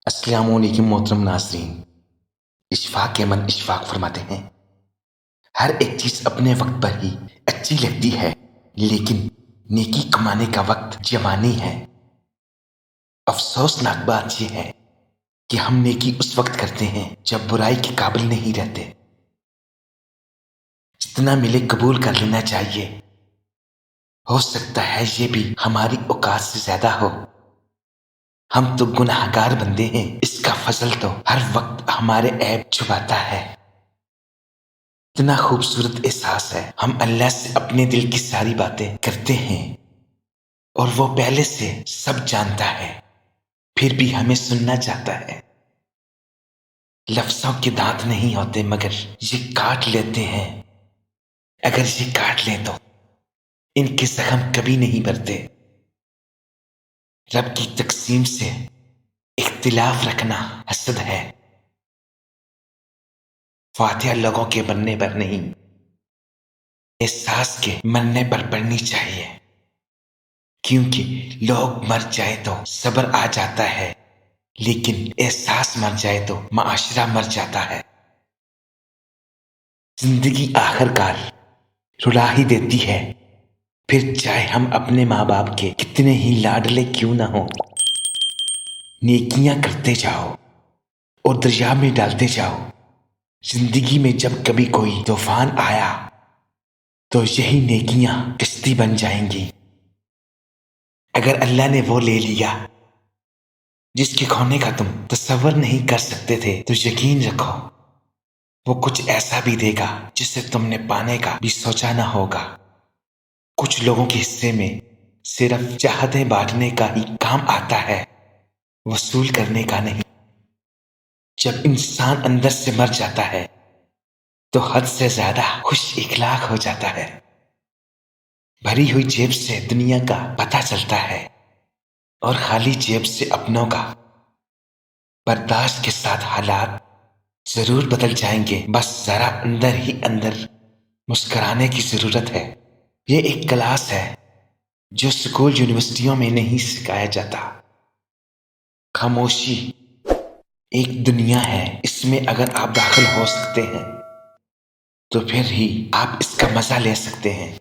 السلام علیکم محترم ناظرین، اشفاق کے من اشفاق فرماتے ہیں ہر ایک چیز اپنے وقت پر ہی اچھی لگتی ہے، لیکن نیکی کمانے کا وقت جوانی ہے۔ افسوسناک بات یہ ہے کہ ہم نیکی اس وقت کرتے ہیں جب برائی کے قابل نہیں رہتے۔ جتنا ملے قبول کر لینا چاہیے، ہو سکتا ہے یہ بھی ہماری اوقات سے زیادہ ہو۔ ہم تو گناہ گار بندے ہیں، اس کا فضل تو ہر وقت ہمارے عیب چھپاتا ہے۔ اتنا خوبصورت احساس ہے، ہم اللہ سے اپنے دل کی ساری باتیں کرتے ہیں اور وہ پہلے سے سب جانتا ہے، پھر بھی ہمیں سننا چاہتا ہے۔ لفظوں کے دانت نہیں ہوتے مگر یہ کاٹ لیتے ہیں، اگر یہ کاٹ لیں تو ان کے زخم کبھی نہیں بھرتے۔ رب کی تقسیم سے اختلاف رکھنا حسد ہے، فاتحہ لوگوں کے بننے پر نہیں، احساس کے مرنے پر پڑھنی چاہیے، کیونکہ لوگ مر جائے تو صبر آ جاتا ہے، لیکن احساس مر جائے تو معاشرہ مر جاتا ہے۔ زندگی آخر کار رلا ہی دیتی ہے، پھر چاہے ہم اپنے ماں باپ کے کتنے ہی لاڈلے کیوں نہ ہوں۔ نیکیاں کرتے جاؤ اور دریا میں ڈالتے جاؤ۔ زندگی میں جب کبھی کوئی طوفان آیا تو یہی نیکیاں کشتی بن جائیں گی۔ اگر اللہ نے وہ لے لیا جس کے کھونے کا تم تصور نہیں کر سکتے تھے، تو یقین رکھو وہ کچھ ایسا بھی دے گا جسے تم نے پانے کا بھی سوچا نہ ہوگا۔ کچھ لوگوں کے حصے میں صرف چاہتیں بانٹنے کا ہی کام آتا ہے، وصول کرنے کا نہیں۔ جب انسان اندر سے مر جاتا ہے تو حد سے زیادہ خوش اخلاق ہو جاتا ہے۔ بھری ہوئی جیب سے دنیا کا پتہ چلتا ہے اور خالی جیب سے اپنوں کا۔ برداشت کے ساتھ حالات ضرور بدل جائیں گے، بس ذرا اندر ہی اندر مسکرانے کی ضرورت ہے۔ یہ ایک کلاس ہے جو سکول یونیورسٹیوں میں نہیں سکھایا جاتا۔ خاموشی ایک دنیا ہے، اس میں اگر آپ داخل ہو سکتے ہیں تو پھر ہی آپ اس کا مزہ لے سکتے ہیں۔